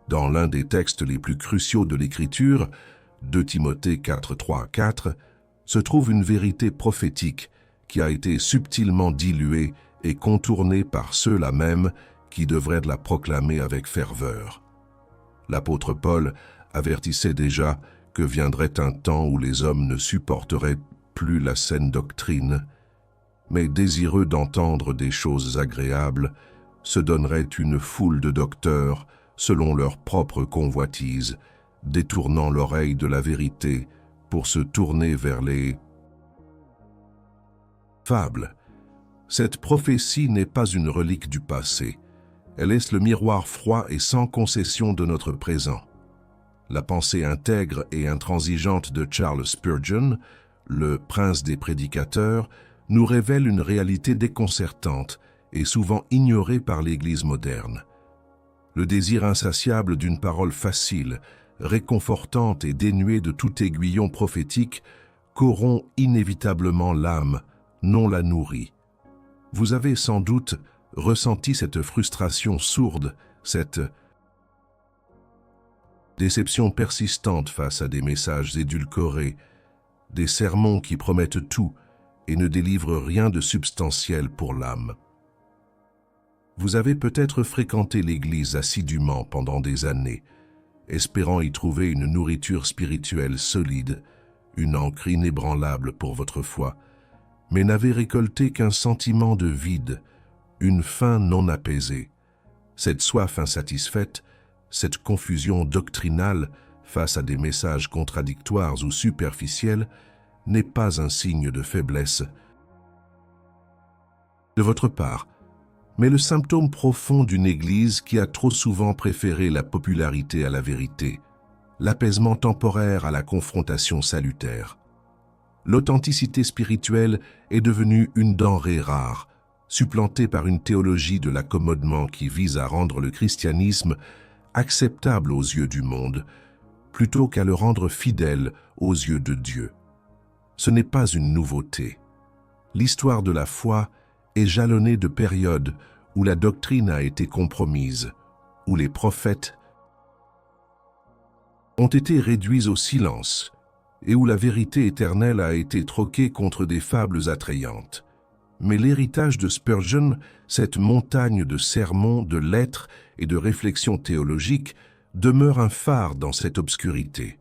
Dans l'un des textes les plus cruciaux de l'Écriture, 2 Timothée 4, 3 à 4, se trouve une vérité prophétique qui a été subtilement diluée et contournée par ceux-là même qui devraient la proclamer avec ferveur. L'apôtre Paul avertissait déjà que viendrait un temps où les hommes ne supporteraient plus la saine doctrine, mais désireux d'entendre des choses agréables, se donneraient une foule de docteurs selon leur propre convoitise, détournant l'oreille de la vérité pour se tourner vers les fables. Cette prophétie n'est pas une relique du passé. Elle est le miroir froid et sans concession de notre présent. La pensée intègre et intransigeante de Charles Spurgeon, le prince des prédicateurs, nous révèle une réalité déconcertante et souvent ignorée par l'Église moderne. Le désir insatiable d'une parole facile, réconfortante et dénuée de tout aiguillon prophétique corrompt inévitablement l'âme, non la nourrit. Vous avez sans doute ressenti cette frustration sourde, cette déception persistante face à des messages édulcorés, des sermons qui promettent tout et ne délivrent rien de substantiel pour l'âme. Vous avez peut-être fréquenté l'Église assidûment pendant des années, espérant y trouver une nourriture spirituelle solide, une ancre inébranlable pour votre foi, mais n'avez récolté qu'un sentiment de vide, une faim non apaisée. Cette soif insatisfaite, cette confusion doctrinale face à des messages contradictoires ou superficiels n'est pas un signe de faiblesse de votre part, mais le symptôme profond d'une Église qui a trop souvent préféré la popularité à la vérité, l'apaisement temporaire à la confrontation salutaire. L'authenticité spirituelle est devenue une denrée rare, supplantée par une théologie de l'accommodement qui vise à rendre le christianisme acceptable aux yeux du monde, plutôt qu'à le rendre fidèle aux yeux de Dieu. Ce n'est pas une nouveauté. L'histoire de la foi est jalonnée de périodes où la doctrine a été compromise, où les prophètes ont été réduits au silence et où la vérité éternelle a été troquée contre des fables attrayantes. Mais l'héritage de Spurgeon, cette montagne de sermons, de lettres et de réflexions théologiques, demeure un phare dans cette obscurité.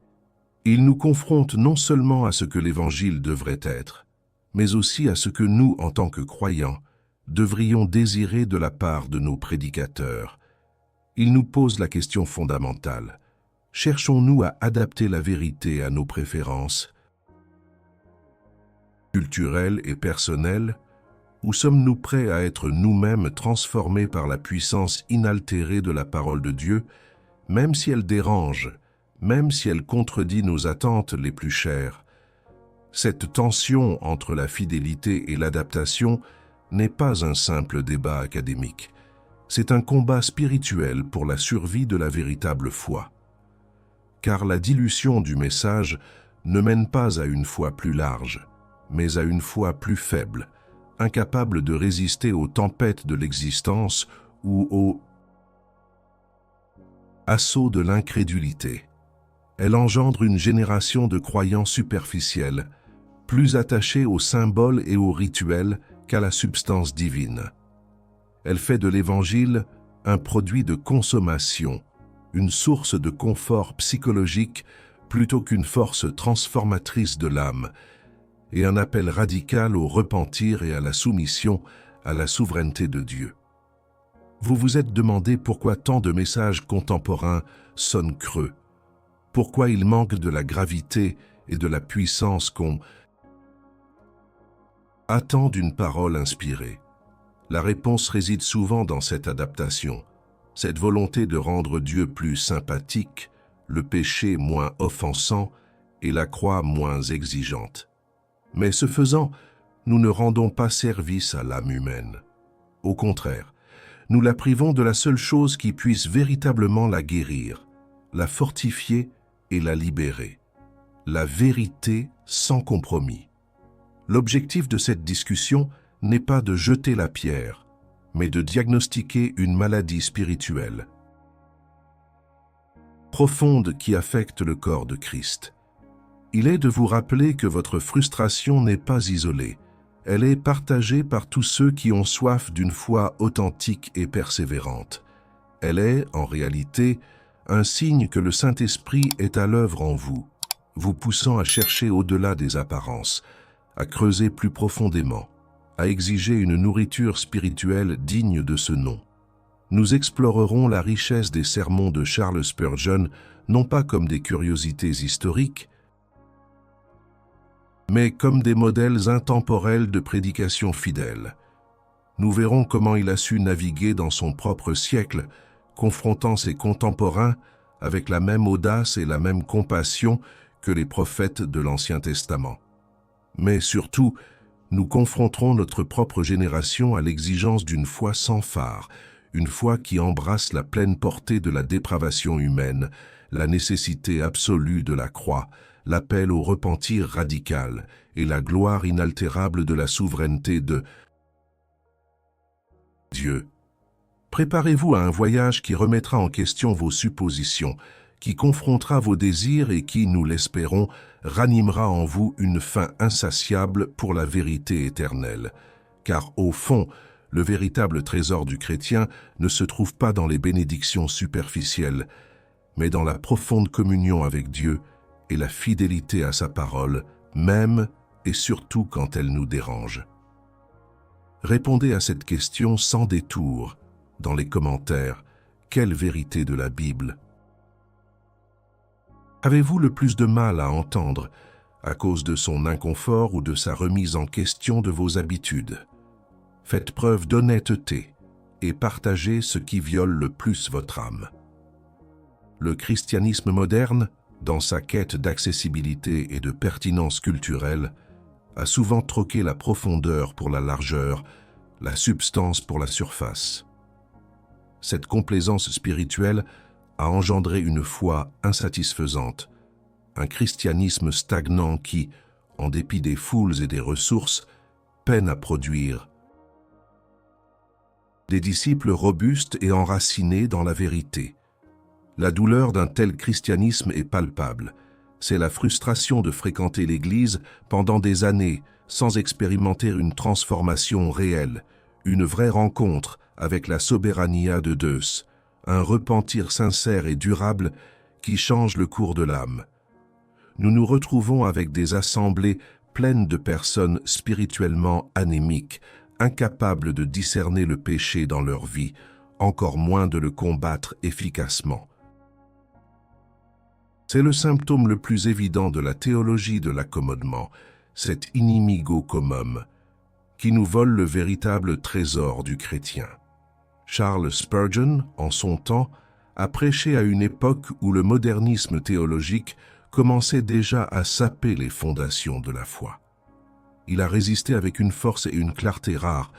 Il nous confronte non seulement à ce que l'Évangile devrait être, mais aussi à ce que nous, en tant que croyants, devrions désirer de la part de nos prédicateurs. Il nous pose la question fondamentale. Cherchons-nous à adapter la vérité à nos préférences culturelles et personnelles, ou sommes-nous prêts à être nous-mêmes transformés par la puissance inaltérée de la parole de Dieu, même si elle dérange, même si elle contredit nos attentes les plus chères? Cette tension entre la fidélité et l'adaptation n'est pas un simple débat académique. C'est un combat spirituel pour la survie de la véritable foi. Car la dilution du message ne mène pas à une foi plus large, mais à une foi plus faible, incapable de résister aux tempêtes de l'existence ou aux assauts de l'incrédulité. Elle engendre une génération de croyants superficiels, plus attachés aux symboles et aux rituels qu'à la substance divine. Elle fait de l'Évangile un produit de consommation, une source de confort psychologique plutôt qu'une force transformatrice de l'âme, et un appel radical au repentir et à la soumission à la souveraineté de Dieu. Vous vous êtes demandé pourquoi tant de messages contemporains sonnent creux, pourquoi ils manquent de la gravité et de la puissance qu'on attend d'une parole inspirée. La réponse réside souvent dans cette adaptation, cette volonté de rendre Dieu plus sympathique, le péché moins offensant et la croix moins exigeante. Mais ce faisant, nous ne rendons pas service à l'âme humaine. Au contraire, nous la privons de la seule chose qui puisse véritablement la guérir, la fortifier et la libérer. La vérité sans compromis. L'objectif de cette discussion n'est pas de jeter la pierre, mais de diagnostiquer une maladie spirituelle. profonde qui affecte le corps de Christ. Il est de vous rappeler que votre frustration n'est pas isolée. Elle est partagée par tous ceux qui ont soif d'une foi authentique et persévérante. Elle est, en réalité, un signe que le Saint-Esprit est à l'œuvre en vous, vous poussant à chercher au-delà des apparences, à creuser plus profondément, à exiger une nourriture spirituelle digne de ce nom. Nous explorerons la richesse des sermons de Charles Spurgeon, non pas comme des curiosités historiques, mais comme des modèles intemporels de prédication fidèle. Nous verrons comment il a su naviguer dans son propre siècle, confrontant ses contemporains avec la même audace et la même compassion que les prophètes de l'Ancien Testament. Mais surtout, nous confronterons notre propre génération à l'exigence d'une foi sans phare, une foi qui embrasse la pleine portée de la dépravation humaine, la nécessité absolue de la croix, l'appel au repentir radical et la gloire inaltérable de la souveraineté de Dieu. Préparez-vous à un voyage qui remettra en question vos suppositions, qui confrontera vos désirs et qui, nous l'espérons, ranimera en vous une faim insatiable pour la vérité éternelle. Car au fond, le véritable trésor du chrétien ne se trouve pas dans les bénédictions superficielles, mais dans la profonde communion avec Dieu et la fidélité à sa parole, même et surtout quand elle nous dérange. Répondez à cette question sans détour, dans les commentaires. Quelle vérité de la Bible avez-vous le plus de mal à entendre à cause de son inconfort ou de sa remise en question de vos habitudes? Faites preuve d'honnêteté et partagez ce qui viole le plus votre âme. Le christianisme moderne, dans sa quête d'accessibilité et de pertinence culturelle, a souvent troqué la profondeur pour la largeur, la substance pour la surface. Cette complaisance spirituelle a engendré une foi insatisfaisante, un christianisme stagnant qui, en dépit des foules et des ressources, peine à produire des disciples robustes et enracinés dans la vérité. La douleur d'un tel christianisme est palpable. C'est la frustration de fréquenter l'Église pendant des années sans expérimenter une transformation réelle, une vraie rencontre avec la soberania de Deus, un repentir sincère et durable qui change le cours de l'âme. Nous nous retrouvons avec des assemblées pleines de personnes spirituellement anémiques, incapables de discerner le péché dans leur vie, encore moins de le combattre efficacement. C'est le symptôme le plus évident de la théologie de l'accommodement, cet inimigo commum, qui nous vole le véritable trésor du chrétien. Charles Spurgeon, en son temps, a prêché à une époque où le modernisme théologique commençait déjà à saper les fondations de la foi. Il a résisté avec une force et une clarté rares,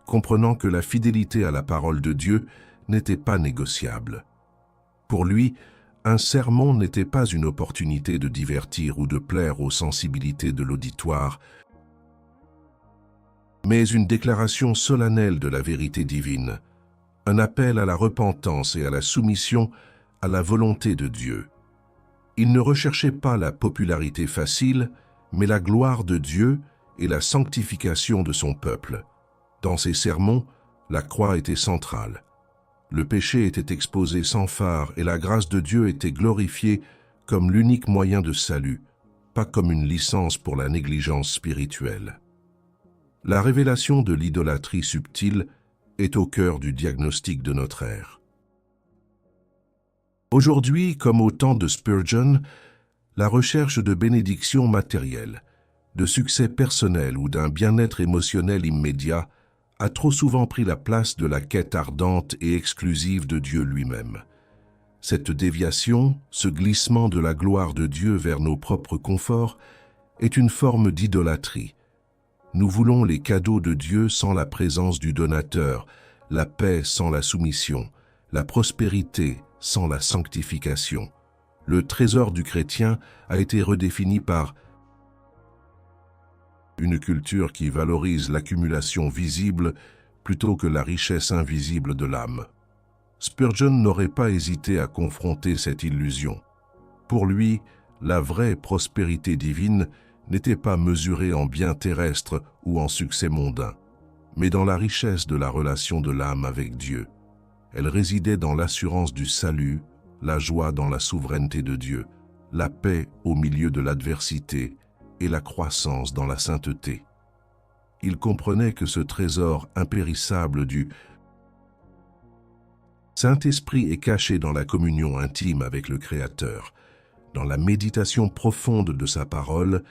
comprenant que la fidélité à la parole de Dieu n'était pas négociable. Pour lui, un sermon n'était pas une opportunité de divertir ou de plaire aux sensibilités de l'auditoire, mais une déclaration solennelle de la vérité divine, un appel à la repentance et à la soumission à la volonté de Dieu. Il ne recherchait pas la popularité facile, mais la gloire de Dieu et la sanctification de son peuple. Dans ses sermons, la croix était centrale. Le péché était exposé sans fard et la grâce de Dieu était glorifiée comme l'unique moyen de salut, pas comme une licence pour la négligence spirituelle. La révélation de l'idolâtrie subtile est au cœur du diagnostic de notre ère. Aujourd'hui, comme au temps de Spurgeon, la recherche de bénédictions matérielles, de succès personnel ou d'un bien-être émotionnel immédiat a trop souvent pris la place de la quête ardente et exclusive de Dieu lui-même. Cette déviation, ce glissement de la gloire de Dieu vers nos propres conforts, est une forme d'idolâtrie. Nous voulons les cadeaux de Dieu sans la présence du donateur, la paix sans la soumission, la prospérité sans la sanctification. Le trésor du chrétien a été redéfini par une culture qui valorise l'accumulation visible plutôt que la richesse invisible de l'âme. Spurgeon n'aurait pas hésité à confronter cette illusion. Pour lui, la vraie prospérité divine n'était pas mesurée en biens terrestres ou en succès mondain, mais dans la richesse de la relation de l'âme avec Dieu. Elle résidait dans l'assurance du salut, la joie dans la souveraineté de Dieu, la paix au milieu de l'adversité et la croissance dans la sainteté. Il comprenait que ce trésor impérissable du Saint-Esprit est caché dans la communion intime avec le Créateur, dans la méditation profonde de sa parole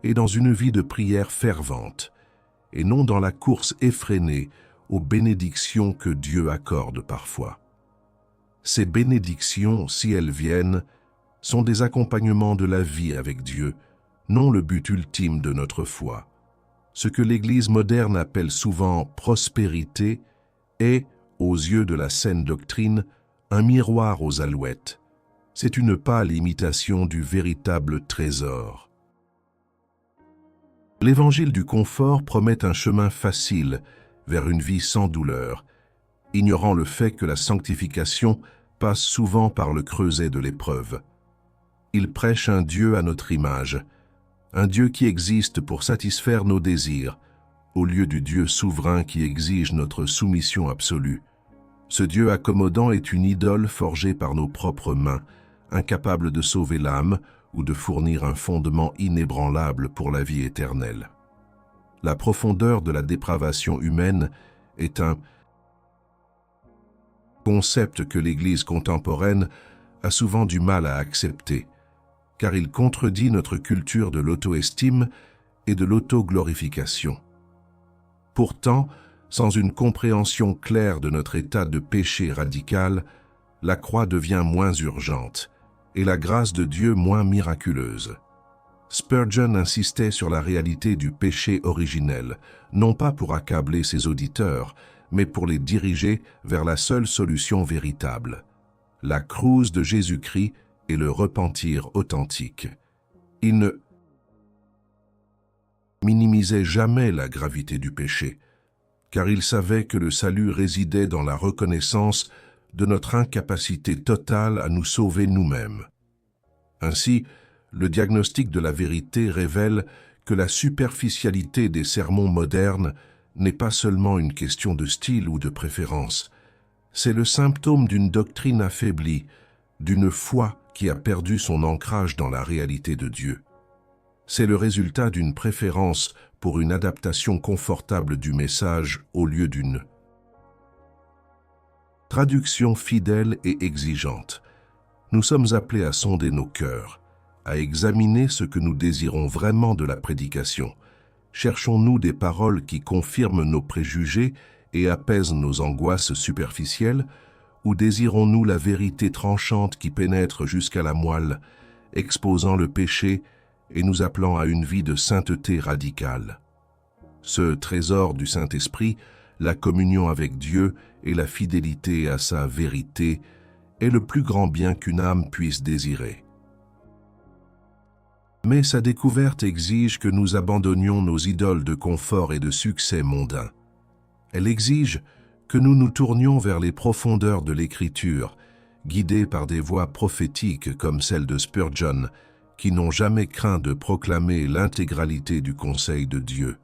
et dans une vie de prière fervente, et non dans la course effrénée aux bénédictions que Dieu accorde parfois. Ces bénédictions, si elles viennent, sont des accompagnements de la vie avec Dieu, non le but ultime de notre foi. Ce que l'Église moderne appelle souvent prospérité est, aux yeux de la saine doctrine, un miroir aux alouettes. C'est une pâle imitation du véritable trésor. L'évangile du confort promet un chemin facile vers une vie sans douleur, ignorant le fait que la sanctification passe souvent par le creuset de l'épreuve. Il prêche un Dieu à notre image, un Dieu qui existe pour satisfaire nos désirs, au lieu du Dieu souverain qui exige notre soumission absolue. Ce Dieu accommodant est une idole forgée par nos propres mains, incapable de sauver l'âme ou de fournir un fondement inébranlable pour la vie éternelle. La profondeur de la dépravation humaine est un concept que l'Église contemporaine a souvent du mal à accepter, car il contredit notre culture de l'auto-estime et de l'auto-glorification. Pourtant, sans une compréhension claire de notre état de péché radical, la croix devient moins urgente et la grâce de Dieu moins miraculeuse. Spurgeon insistait sur la réalité du péché originel, non pas pour accabler ses auditeurs, mais pour les diriger vers la seule solution véritable, la crouse de Jésus-Christ et le repentir authentique. Il ne minimisait jamais la gravité du péché, car il savait que le salut résidait dans la reconnaissance de notre incapacité totale à nous sauver nous-mêmes. Ainsi, le diagnostic de la vérité révèle que la superficialité des sermons modernes n'est pas seulement une question de style ou de préférence, c'est le symptôme d'une doctrine affaiblie, d'une foi qui a perdu son ancrage dans la réalité de Dieu. C'est le résultat d'une préférence pour une adaptation confortable du message au lieu d'une traduction fidèle et exigeante. Nous sommes appelés à sonder nos cœurs, à examiner ce que nous désirons vraiment de la prédication. Cherchons-nous des paroles qui confirment nos préjugés et apaisent nos angoisses superficielles, ou désirons-nous la vérité tranchante qui pénètre jusqu'à la moelle, exposant le péché et nous appelant à une vie de sainteté radicale? Ce trésor du Saint-Esprit, la communion avec Dieu et la fidélité à sa vérité, est le plus grand bien qu'une âme puisse désirer. Mais sa découverte exige que nous abandonnions nos idoles de confort et de succès mondains. Elle exige que nous nous tournions vers les profondeurs de l'Écriture, guidés par des voix prophétiques comme celle de Spurgeon, qui n'ont jamais craint de proclamer l'intégralité du conseil de Dieu.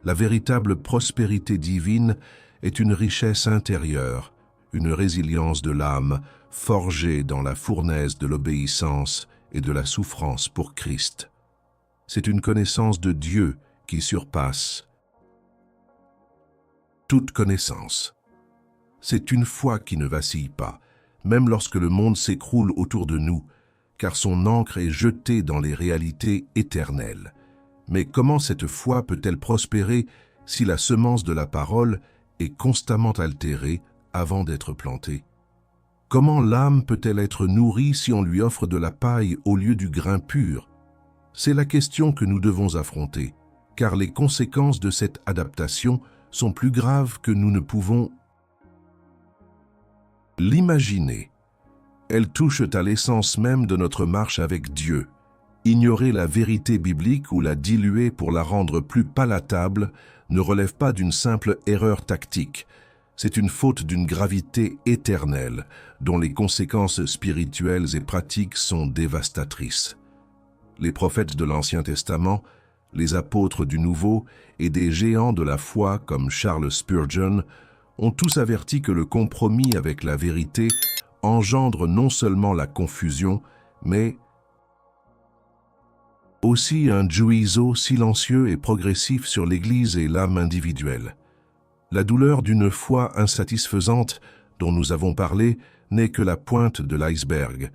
La véritable prospérité divine est une richesse intérieure, une résilience de l'âme forgée dans la fournaise de l'obéissance et de la souffrance pour Christ. C'est une connaissance de Dieu qui surpasse toute connaissance. C'est une foi qui ne vacille pas, même lorsque le monde s'écroule autour de nous, car son ancre est jetée dans les réalités éternelles. Mais comment cette foi peut-elle prospérer si la semence de la parole est constamment altérée avant d'être plantée? Comment l'âme peut-elle être nourrie si on lui offre de la paille au lieu du grain pur? C'est la question que nous devons affronter, car les conséquences de cette adaptation sont plus graves que nous ne pouvons l'imaginer. Elles touchent à l'essence même de notre marche avec Dieu. Ignorer la vérité biblique ou la diluer pour la rendre plus palatable ne relève pas d'une simple erreur tactique. C'est une faute d'une gravité éternelle, dont les conséquences spirituelles et pratiques sont dévastatrices. Les prophètes de l'Ancien Testament, les apôtres du Nouveau et des géants de la foi comme Charles Spurgeon ont tous averti que le compromis avec la vérité engendre non seulement la confusion, mais aussi un juízo silencieux et progressif sur l'Église et l'âme individuelle. La douleur d'une foi insatisfaisante dont nous avons parlé n'est que la pointe de l'iceberg.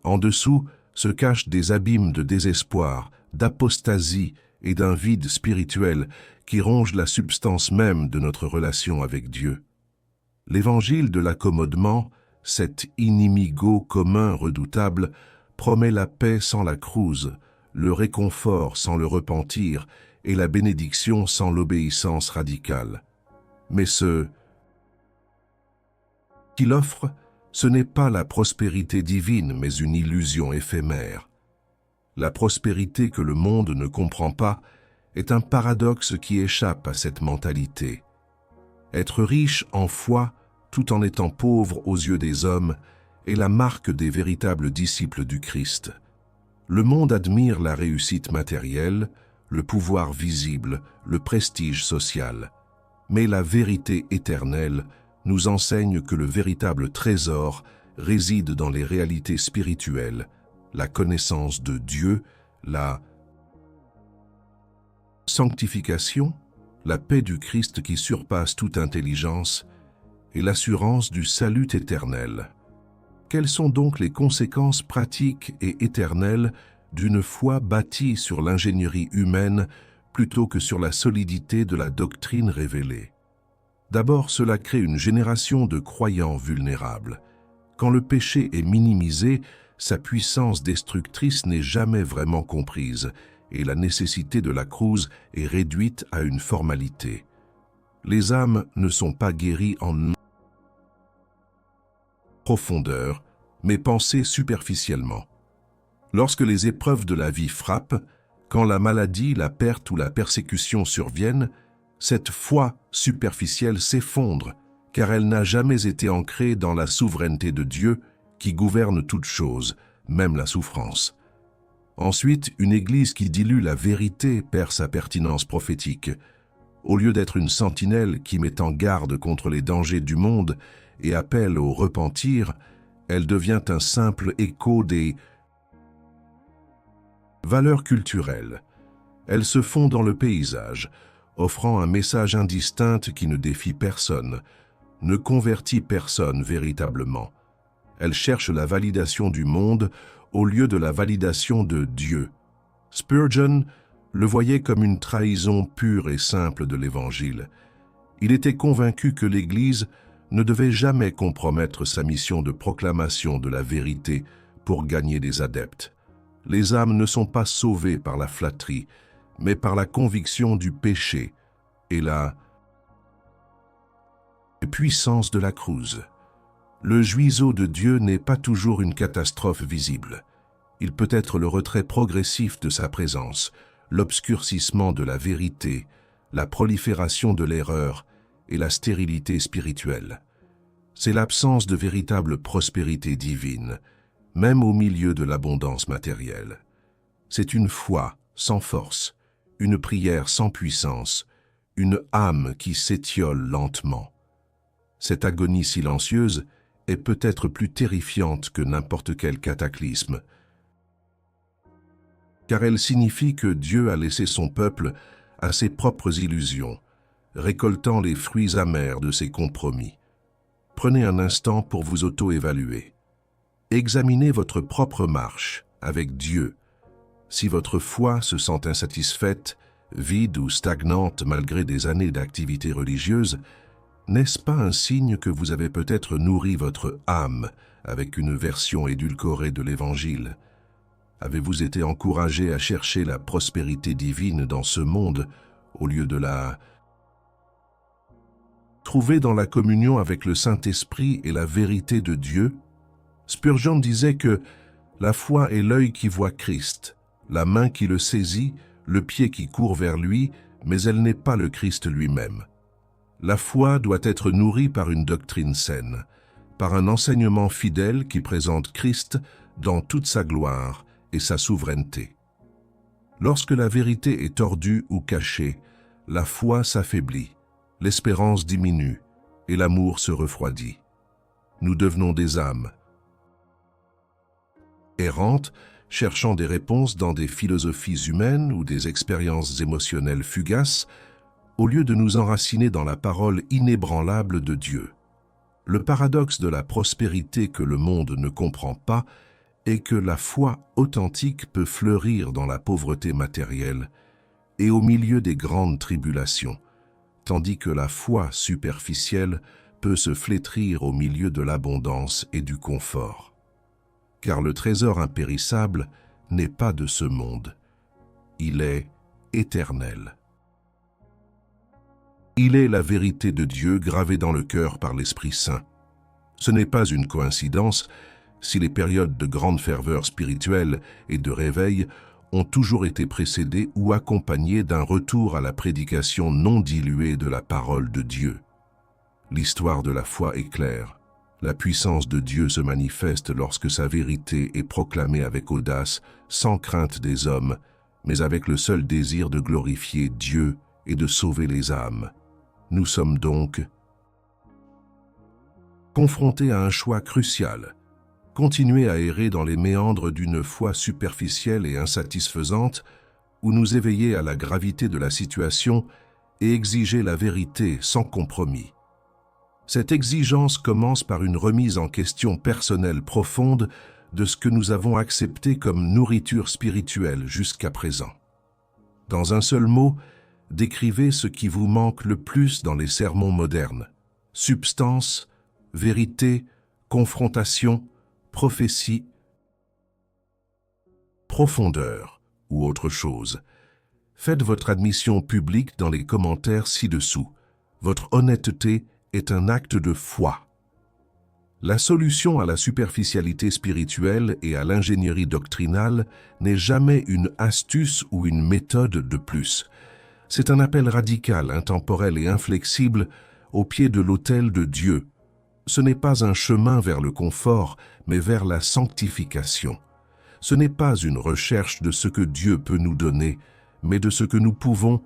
En dessous se cachent des abîmes de désespoir, d'apostasie et d'un vide spirituel qui ronge la substance même de notre relation avec Dieu. L'évangile de l'accommodement, cet inimigo commun redoutable, promet la paix sans la crouse, le réconfort sans le repentir et la bénédiction sans l'obéissance radicale. Mais ce qu'il offre, ce n'est pas la prospérité divine, mais une illusion éphémère. La prospérité que le monde ne comprend pas est un paradoxe qui échappe à cette mentalité. Être riche en foi, tout en étant pauvre aux yeux des hommes, est la marque des véritables disciples du Christ. Le monde admire la réussite matérielle, le pouvoir visible, le prestige social. Mais la vérité éternelle nous enseigne que le véritable trésor réside dans les réalités spirituelles, la connaissance de Dieu, la sanctification, la paix du Christ qui surpasse toute intelligence et l'assurance du salut éternel. Quelles sont donc les conséquences pratiques et éternelles d'une foi bâtie sur l'ingénierie humaine plutôt que sur la solidité de la doctrine révélée? D'abord, cela crée une génération de croyants vulnérables. Quand le péché est minimisé, sa puissance destructrice n'est jamais vraiment comprise et la nécessité de la crouse est réduite à une formalité. Les âmes ne sont pas guéries en profondeur, mais pensées superficiellement. Lorsque les épreuves de la vie frappent, quand la maladie, la perte ou la persécution surviennent, cette foi superficielle s'effondre, car elle n'a jamais été ancrée dans la souveraineté de Dieu qui gouverne toutes choses, même la souffrance. Ensuite, une Église qui dilue la vérité perd sa pertinence prophétique. Au lieu d'être une sentinelle qui met en garde contre les dangers du monde et appelle au repentir, elle devient un simple écho des valeurs culturelles. Elle se fond dans le paysage, offrant un message indistinct qui ne défie personne, ne convertit personne véritablement. Elle cherche la validation du monde au lieu de la validation de Dieu. Spurgeon le voyait comme une trahison pure et simple de l'Évangile. Il était convaincu que l'Église ne devait jamais compromettre sa mission de proclamation de la vérité pour gagner des adeptes. Les âmes ne sont pas sauvées par la flatterie, mais par la conviction du péché et la puissance de la crouse. Le juízo de Dieu n'est pas toujours une catastrophe visible. Il peut être le retrait progressif de sa présence, l'obscurcissement de la vérité, la prolifération de l'erreur et la stérilité spirituelle. C'est l'absence de véritable prospérité divine, même au milieu de l'abondance matérielle. C'est une foi sans force, une prière sans puissance, une âme qui s'étiole lentement. Cette agonie silencieuse est peut-être plus terrifiante que n'importe quel cataclysme, car elle signifie que Dieu a laissé son peuple à ses propres illusions, récoltant les fruits amers de ses compromis. Prenez un instant pour vous auto-évaluer. Examinez votre propre marche avec Dieu. Si votre foi se sent insatisfaite, vide ou stagnante malgré des années d'activité religieuse, n'est-ce pas un signe que vous avez peut-être nourri votre âme avec une version édulcorée de l'Évangile? Avez-vous été encouragé à chercher la prospérité divine dans ce monde au lieu de la trouver dans la communion avec le Saint-Esprit et la vérité de Dieu? Spurgeon disait que la foi est l'œil qui voit Christ, la main qui le saisit, le pied qui court vers lui, mais elle n'est pas le Christ lui-même. La foi doit être nourrie par une doctrine saine, par un enseignement fidèle qui présente Christ dans toute sa gloire et sa souveraineté. Lorsque la vérité est tordue ou cachée, la foi s'affaiblit, l'espérance diminue et l'amour se refroidit. Nous devenons des âmes errantes, cherchant des réponses dans des philosophies humaines ou des expériences émotionnelles fugaces, au lieu de nous enraciner dans la parole inébranlable de Dieu. Le paradoxe de la prospérité que le monde ne comprend pas est que la foi authentique peut fleurir dans la pauvreté matérielle et au milieu des grandes tribulations, tandis que la foi superficielle peut se flétrir au milieu de l'abondance et du confort. Car le trésor impérissable n'est pas de ce monde, il est éternel. Il est la vérité de Dieu gravée dans le cœur par l'Esprit Saint. Ce n'est pas une coïncidence si les périodes de grande ferveur spirituelle et de réveil ont toujours été précédées ou accompagnées d'un retour à la prédication non diluée de la parole de Dieu. L'histoire de la foi est claire. La puissance de Dieu se manifeste lorsque sa vérité est proclamée avec audace, sans crainte des hommes, mais avec le seul désir de glorifier Dieu et de sauver les âmes. Nous sommes donc confrontés à un choix crucial. Continuer à errer dans les méandres d'une foi superficielle et insatisfaisante, ou nous éveiller à la gravité de la situation et exiger la vérité sans compromis. Cette exigence commence par une remise en question personnelle profonde de ce que nous avons accepté comme nourriture spirituelle jusqu'à présent. Dans un seul mot, décrivez ce qui vous manque le plus dans les sermons modernes. Substance, vérité, confrontation, prophétie, profondeur ou autre chose. Faites votre admission publique dans les commentaires ci-dessous. Votre honnêteté est un acte de foi. La solution à la superficialité spirituelle et à l'ingénierie doctrinale n'est jamais une astuce ou une méthode de plus. C'est un appel radical, intemporel et inflexible au pied de l'autel de Dieu. Ce n'est pas un chemin vers le confort, mais vers la sanctification. Ce n'est pas une recherche de ce que Dieu peut nous donner, mais de ce que nous pouvons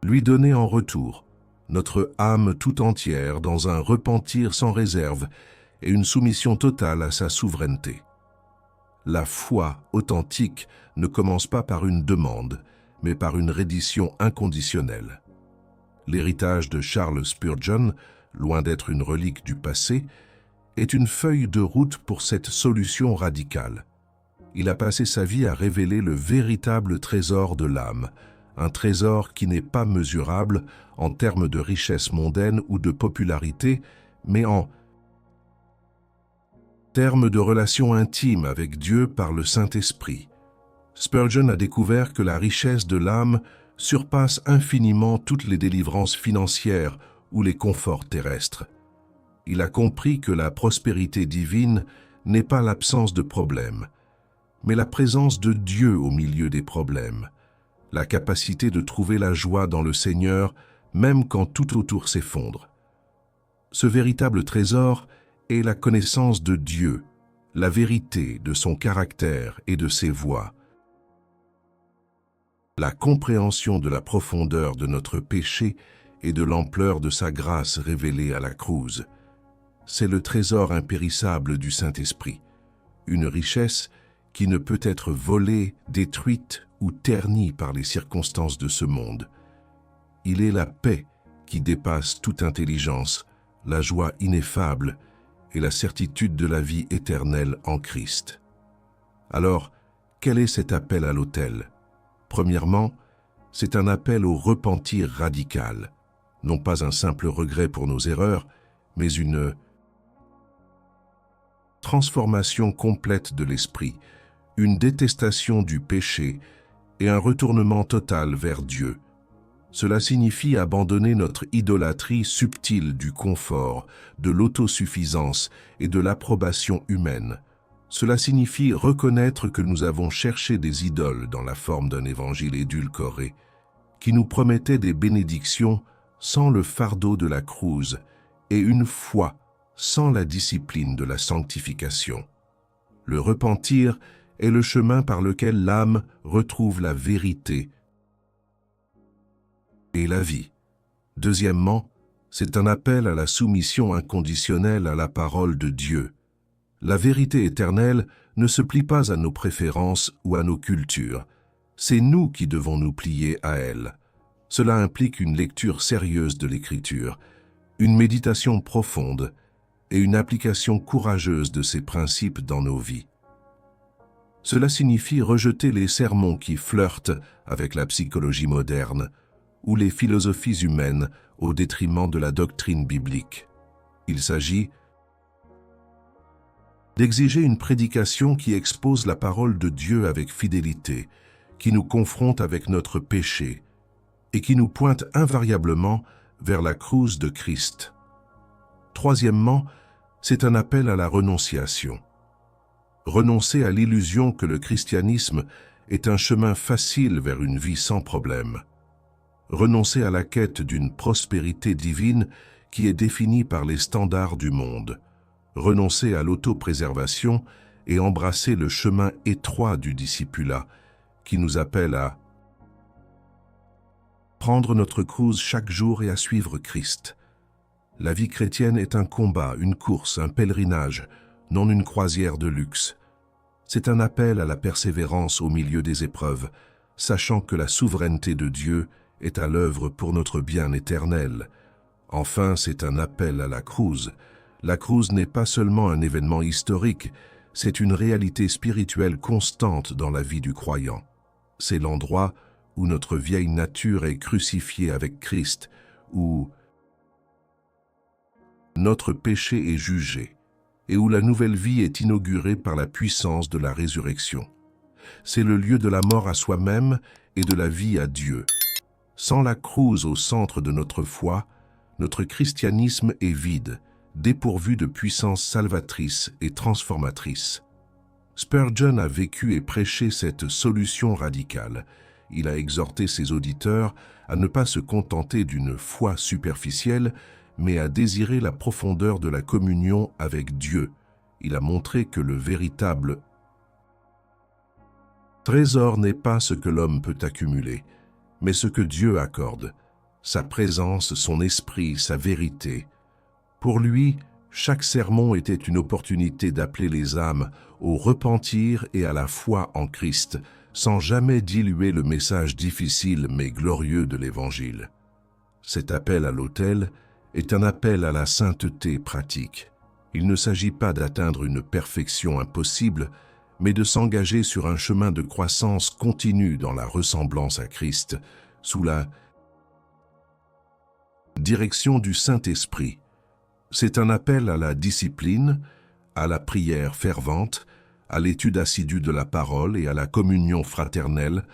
lui donner en retour. Notre âme tout entière dans un repentir sans réserve et une soumission totale à sa souveraineté. La foi authentique ne commence pas par une demande, mais par une reddition inconditionnelle. L'héritage de Charles Spurgeon, loin d'être une relique du passé, est une feuille de route pour cette solution radicale. Il a passé sa vie à révéler le véritable trésor de l'âme, un trésor qui n'est pas mesurable en termes de richesse mondaine ou de popularité, mais en termes de relation intime avec Dieu par le Saint-Esprit. Spurgeon a découvert que la richesse de l'âme surpasse infiniment toutes les délivrances financières ou les conforts terrestres. Il a compris que la prospérité divine n'est pas l'absence de problèmes, mais la présence de Dieu au milieu des problèmes, la capacité de trouver la joie dans le Seigneur, même quand tout autour s'effondre. Ce véritable trésor est la connaissance de Dieu, la vérité de son caractère et de ses voies, la compréhension de la profondeur de notre péché et de l'ampleur de sa grâce révélée à la croix. C'est le trésor impérissable du Saint-Esprit, une richesse qui ne peut être volée, détruite ou ternie par les circonstances de ce monde. Il est la paix qui dépasse toute intelligence, la joie ineffable et la certitude de la vie éternelle en Christ. Alors, quel est cet appel à l'autel? Premièrement, c'est un appel au repentir radical, non pas un simple regret pour nos erreurs, mais une transformation complète de l'esprit, une détestation du péché et un retournement total vers Dieu. Cela signifie abandonner notre idolâtrie subtile du confort, de l'autosuffisance et de l'approbation humaine. Cela signifie reconnaître que nous avons cherché des idoles dans la forme d'un évangile édulcoré, qui nous promettait des bénédictions sans le fardeau de la crouse et une foi sans la discipline de la sanctification. Le repentir est le chemin par lequel l'âme retrouve la vérité et la vie. Deuxièmement, c'est un appel à la soumission inconditionnelle à la parole de Dieu. La vérité éternelle ne se plie pas à nos préférences ou à nos cultures. C'est nous qui devons nous plier à elle. Cela implique une lecture sérieuse de l'Écriture, une méditation profonde et une application courageuse de ces principes dans nos vies. Cela signifie rejeter les sermons qui flirtent avec la psychologie moderne ou les philosophies humaines au détriment de la doctrine biblique. Il s'agit d'exiger une prédication qui expose la parole de Dieu avec fidélité, qui nous confronte avec notre péché et qui nous pointe invariablement vers la crouse de Christ. Troisièmement, c'est un appel à la renonciation. Renoncer à l'illusion que le christianisme est un chemin facile vers une vie sans problème. Renoncer à la quête d'une prospérité divine qui est définie par les standards du monde. Renoncer à l'autopréservation et embrasser le chemin étroit du discipulat qui nous appelle à prendre notre crouse chaque jour et à suivre Christ. La vie chrétienne est un combat, une course, un pèlerinage, non une croisière de luxe. C'est un appel à la persévérance au milieu des épreuves, sachant que la souveraineté de Dieu est à l'œuvre pour notre bien éternel. Enfin, c'est un appel à la crouse. La crouse n'est pas seulement un événement historique, c'est une réalité spirituelle constante dans la vie du croyant. C'est l'endroit où notre vieille nature est crucifiée avec Christ, où notre péché est jugé, et où la nouvelle vie est inaugurée par la puissance de la résurrection. C'est le lieu de la mort à soi-même et de la vie à Dieu. Sans la crouse au centre de notre foi, notre christianisme est vide, dépourvu de puissance salvatrice et transformatrice. Spurgeon a vécu et prêché cette solution radicale. Il a exhorté ses auditeurs à ne pas se contenter d'une foi superficielle, mais à désirer la profondeur de la communion avec Dieu. Il a montré que le véritable trésor n'est pas ce que l'homme peut accumuler, mais ce que Dieu accorde, sa présence, son esprit, sa vérité. Pour lui, chaque sermon était une opportunité d'appeler les âmes au repentir et à la foi en Christ, sans jamais diluer le message difficile mais glorieux de l'Évangile. Cet appel à l'autel est un appel à la sainteté pratique. Il ne s'agit pas d'atteindre une perfection impossible, mais de s'engager sur un chemin de croissance continue dans la ressemblance à Christ, sous la direction du Saint-Esprit. C'est un appel à la discipline, à la prière fervente, à l'étude assidue de la parole et à la communion fraternelle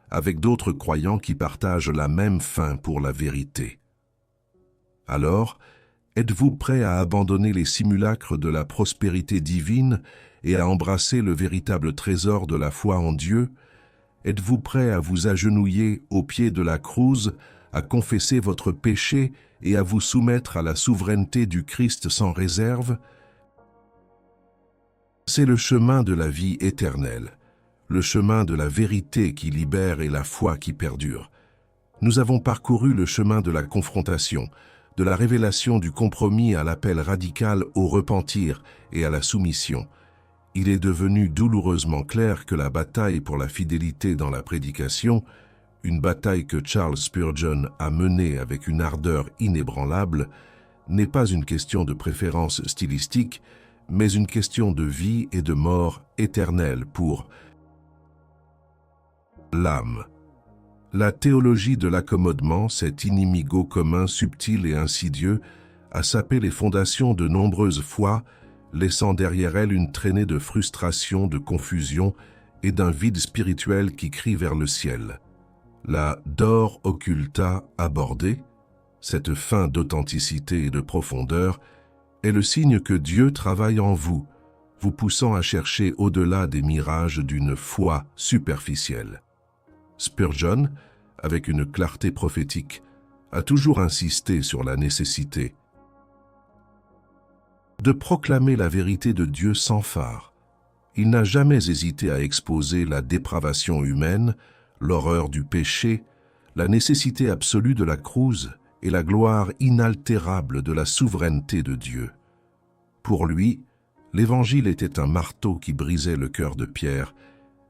avec d'autres croyants qui partagent la même faim pour la vérité. Alors, êtes-vous prêt à abandonner les simulacres de la prospérité divine et à embrasser le véritable trésor de la foi en Dieu? Êtes-vous prêt à vous agenouiller au pied de la crouse, à confesser votre péché et à vous soumettre à la souveraineté du Christ sans réserve? C'est le chemin de la vie éternelle, le chemin de la vérité qui libère et la foi qui perdure. Nous avons parcouru le chemin de la confrontation, de la révélation du compromis à l'appel radical au repentir et à la soumission. Il est devenu douloureusement clair que la bataille pour la fidélité dans la prédication, une bataille que Charles Spurgeon a menée avec une ardeur inébranlable, n'est pas une question de préférence stylistique, mais une question de vie et de mort éternelle pour l'âme. La théologie de l'accommodement, cet inimigo commun subtil et insidieux, a sapé les fondations de nombreuses fois, laissant derrière elle une traînée de frustration, de confusion et d'un vide spirituel qui crie vers le ciel. La Dor Occulta abordée, cette fin d'authenticité et de profondeur, est le signe que Dieu travaille en vous, vous poussant à chercher au-delà des mirages d'une foi superficielle. Spurgeon avec une clarté prophétique, a toujours insisté sur la nécessité de proclamer la vérité de Dieu sans phare. Il n'a jamais hésité à exposer la dépravation humaine, l'horreur du péché, la nécessité absolue de la crouse et la gloire inaltérable de la souveraineté de Dieu. Pour lui, l'Évangile était un marteau qui brisait le cœur de pierre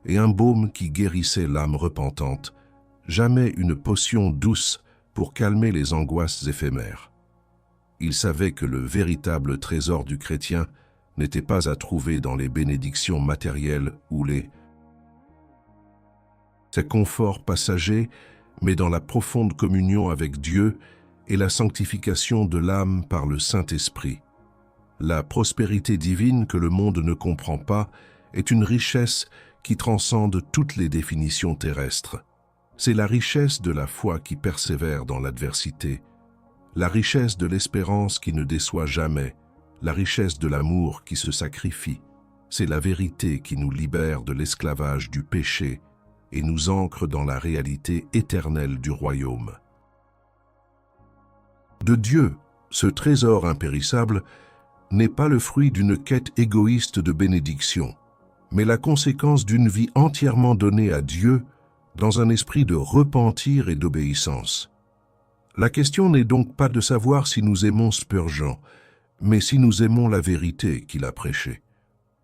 et un baume qui guérissait l'âme repentante, jamais une potion douce pour calmer les angoisses éphémères. Il savait que le véritable trésor du chrétien n'était pas à trouver dans les bénédictions matérielles ou ses conforts passagers, mais dans la profonde communion avec Dieu et la sanctification de l'âme par le Saint-Esprit. La prospérité divine que le monde ne comprend pas est une richesse qui transcende toutes les définitions terrestres. C'est la richesse de la foi qui persévère dans l'adversité, la richesse de l'espérance qui ne déçoit jamais, la richesse de l'amour qui se sacrifie. C'est la vérité qui nous libère de l'esclavage du péché et nous ancre dans la réalité éternelle du royaume. De Dieu, ce trésor impérissable n'est pas le fruit d'une quête égoïste de bénédiction, mais la conséquence d'une vie entièrement donnée à Dieu dans un esprit de repentir et d'obéissance. La question n'est donc pas de savoir si nous aimons Spurgeon, mais si nous aimons la vérité qu'il a prêchée.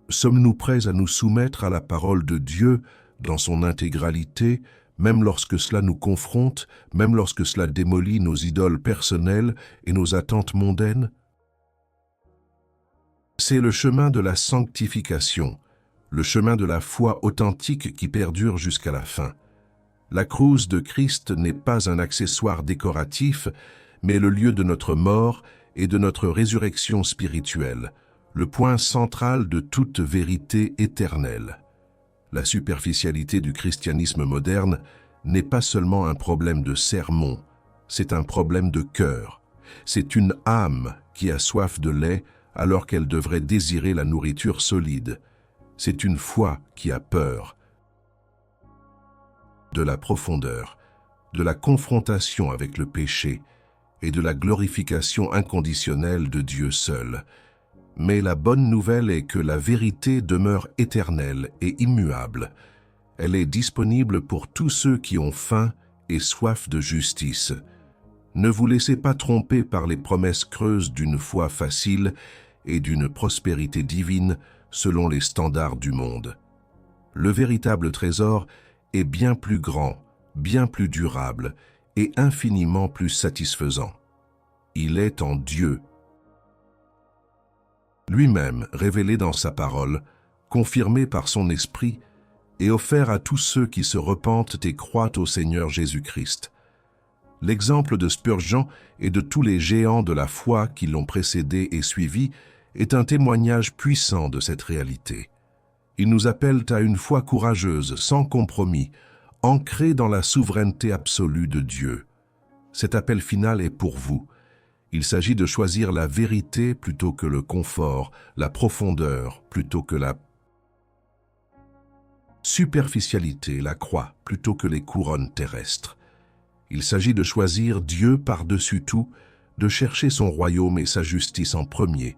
Sommes-nous prêts à nous soumettre à la parole de Dieu dans son intégralité, même lorsque cela nous confronte, même lorsque cela démolit nos idoles personnelles et nos attentes mondaines? C'est le chemin de la sanctification, le chemin de la foi authentique qui perdure jusqu'à la fin. La crouse de Christ n'est pas un accessoire décoratif, mais le lieu de notre mort et de notre résurrection spirituelle, le point central de toute vérité éternelle. La superficialité du christianisme moderne n'est pas seulement un problème de sermon, c'est un problème de cœur. C'est une âme qui a soif de lait alors qu'elle devrait désirer la nourriture solide. C'est une foi qui a peur de la profondeur, de la confrontation avec le péché et de la glorification inconditionnelle de Dieu seul. Mais la bonne nouvelle est que la vérité demeure éternelle et immuable. Elle est disponible pour tous ceux qui ont faim et soif de justice. Ne vous laissez pas tromper par les promesses creuses d'une foi facile et d'une prospérité divine selon les standards du monde. Le véritable trésor est bien plus grand, bien plus durable et infiniment plus satisfaisant. Il est en Dieu, lui-même révélé dans sa parole, confirmé par son esprit et offert à tous ceux qui se repentent et croient au Seigneur Jésus-Christ. L'exemple de Spurgeon et de tous les géants de la foi qui l'ont précédé et suivi est un témoignage puissant de cette réalité. Ils nous appellent à une foi courageuse, sans compromis, ancrée dans la souveraineté absolue de Dieu. Cet appel final est pour vous. Il s'agit de choisir la vérité plutôt que le confort, la profondeur plutôt que la superficialité, la croix plutôt que les couronnes terrestres. Il s'agit de choisir Dieu par-dessus tout, de chercher son royaume et sa justice en premier,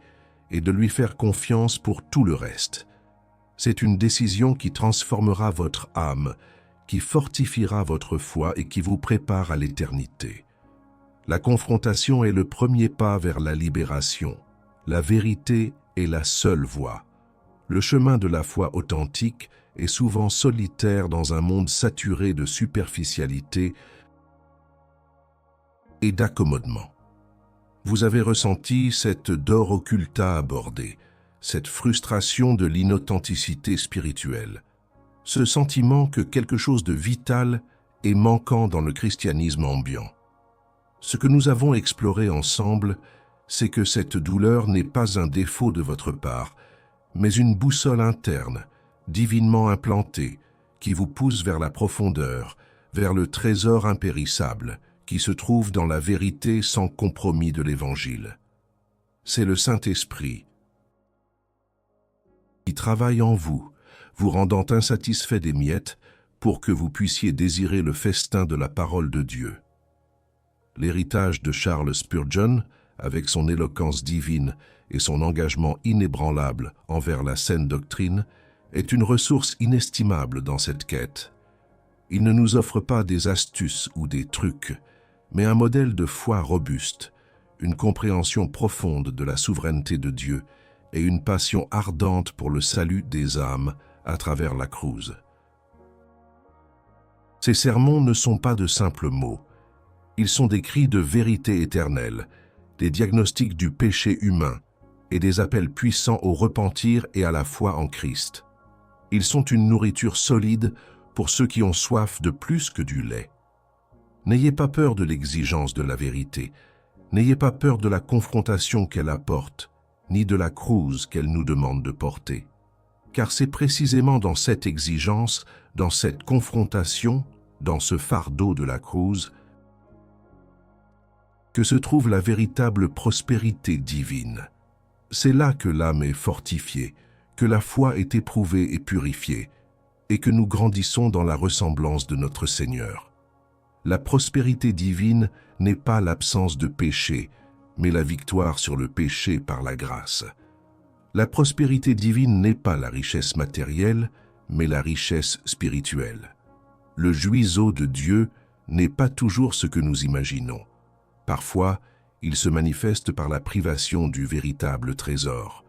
et de lui faire confiance pour tout le reste. C'est une décision qui transformera votre âme, qui fortifiera votre foi et qui vous prépare à l'éternité. La confrontation est le premier pas vers la libération. La vérité est la seule voie. Le chemin de la foi authentique est souvent solitaire dans un monde saturé de superficialité et d'accommodement. Vous avez ressenti cette dor occulta abordée, cette frustration de l'inauthenticité spirituelle, ce sentiment que quelque chose de vital est manquant dans le christianisme ambiant. Ce que nous avons exploré ensemble, c'est que cette douleur n'est pas un défaut de votre part, mais une boussole interne, divinement implantée, qui vous pousse vers la profondeur, vers le trésor impérissable, qui se trouve dans la vérité sans compromis de l'Évangile. C'est le Saint-Esprit qui travaille en vous, vous rendant insatisfait des miettes pour que vous puissiez désirer le festin de la parole de Dieu. L'héritage de Charles Spurgeon, avec son éloquence divine et son engagement inébranlable envers la saine doctrine, est une ressource inestimable dans cette quête. Il ne nous offre pas des astuces ou des trucs, mais un modèle de foi robuste, une compréhension profonde de la souveraineté de Dieu et une passion ardente pour le salut des âmes à travers la crouse. Ces sermons ne sont pas de simples mots. Ils sont des cris de vérité éternelle, des diagnostics du péché humain et des appels puissants au repentir et à la foi en Christ. Ils sont une nourriture solide pour ceux qui ont soif de plus que du lait. N'ayez pas peur de l'exigence de la vérité, n'ayez pas peur de la confrontation qu'elle apporte, ni de la crouse qu'elle nous demande de porter. Car c'est précisément dans cette exigence, dans cette confrontation, dans ce fardeau de la crouse, que se trouve la véritable prospérité divine. C'est là que l'âme est fortifiée, que la foi est éprouvée et purifiée, et que nous grandissons dans la ressemblance de notre Seigneur. La prospérité divine n'est pas l'absence de péché, mais la victoire sur le péché par la grâce. La prospérité divine n'est pas la richesse matérielle, mais la richesse spirituelle. Le jouiseau de Dieu n'est pas toujours ce que nous imaginons. Parfois, il se manifeste par la privation du véritable trésor.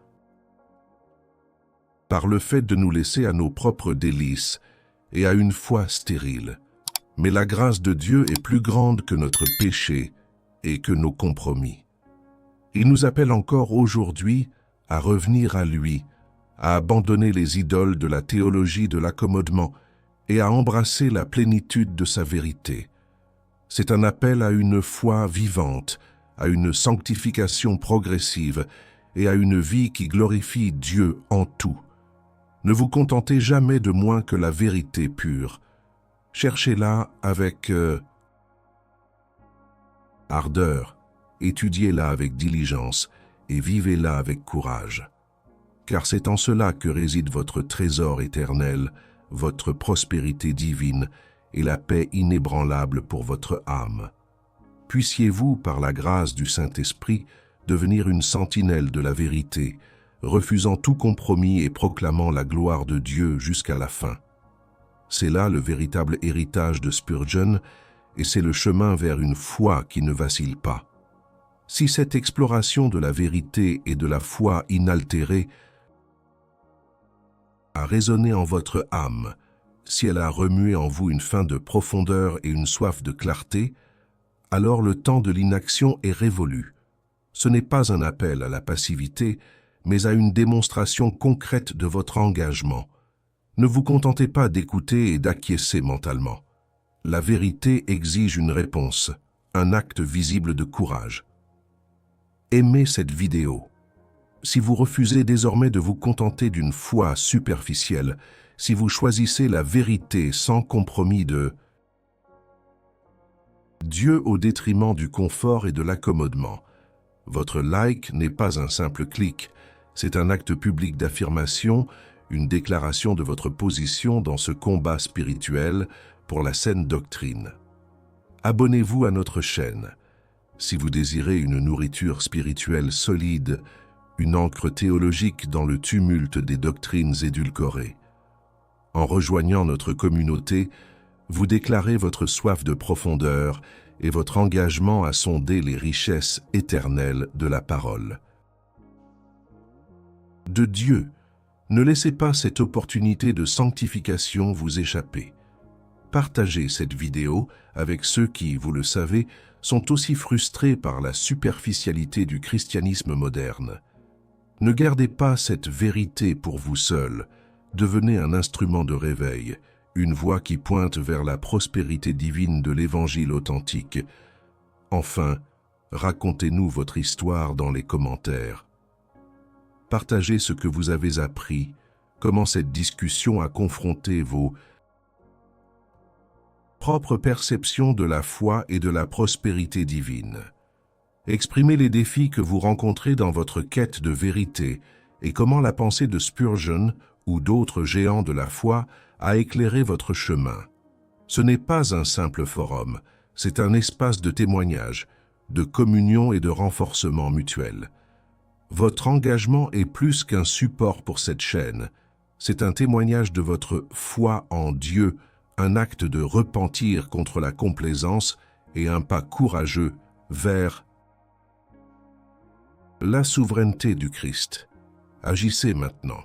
Par le fait de nous laisser à nos propres délices et à une foi stérile. Mais la grâce de Dieu est plus grande que notre péché et que nos compromis. Il nous appelle encore aujourd'hui à revenir à lui, à abandonner les idoles de la théologie de l'accommodement et à embrasser la plénitude de sa vérité. C'est un appel à une foi vivante, à une sanctification progressive et à une vie qui glorifie Dieu en tout. Ne vous contentez jamais de moins que la vérité pure. Cherchez-la avec ardeur, étudiez-la avec diligence et vivez-la avec courage. Car c'est en cela que réside votre trésor éternel, votre prospérité divine et la paix inébranlable pour votre âme. Puissiez-vous, par la grâce du Saint-Esprit, devenir une sentinelle de la vérité, refusant tout compromis et proclamant la gloire de Dieu jusqu'à la fin. C'est là le véritable héritage de Spurgeon et c'est le chemin vers une foi qui ne vacille pas. Si cette exploration de la vérité et de la foi inaltérée a résonné en votre âme, si elle a remué en vous une faim de profondeur et une soif de clarté, alors le temps de l'inaction est révolu. Ce n'est pas un appel à la passivité, mais à une démonstration concrète de votre engagement. Ne vous contentez pas d'écouter et d'acquiescer mentalement. La vérité exige une réponse, un acte visible de courage. Aimez cette vidéo. Si vous refusez désormais de vous contenter d'une foi superficielle, si vous choisissez la vérité sans compromis de Dieu au détriment du confort et de l'accommodement, votre like n'est pas un simple clic, c'est un acte public d'affirmation, une déclaration de votre position dans ce combat spirituel pour la saine doctrine. Abonnez-vous à notre chaîne. Si vous désirez une nourriture spirituelle solide, une ancre théologique dans le tumulte des doctrines édulcorées. En rejoignant notre communauté, vous déclarez votre soif de profondeur et votre engagement à sonder les richesses éternelles de la parole. De Dieu, ne laissez pas cette opportunité de sanctification vous échapper. Partagez cette vidéo avec ceux qui, vous le savez, sont aussi frustrés par la superficialité du christianisme moderne. Ne gardez pas cette vérité pour vous seul, devenez un instrument de réveil, une voie qui pointe vers la prospérité divine de l'Évangile authentique. Enfin, racontez-nous votre histoire dans les commentaires. Partagez ce que vous avez appris, comment cette discussion a confronté vos propres perceptions de la foi et de la prospérité divine. Exprimez les défis que vous rencontrez dans votre quête de vérité et comment la pensée de Spurgeon ou d'autres géants de la foi à éclairer votre chemin. Ce n'est pas un simple forum, c'est un espace de témoignage, de communion et de renforcement mutuel. Votre engagement est plus qu'un support pour cette chaîne. C'est un témoignage de votre foi en Dieu, un acte de repentir contre la complaisance et un pas courageux vers la souveraineté du Christ. Agissez maintenant.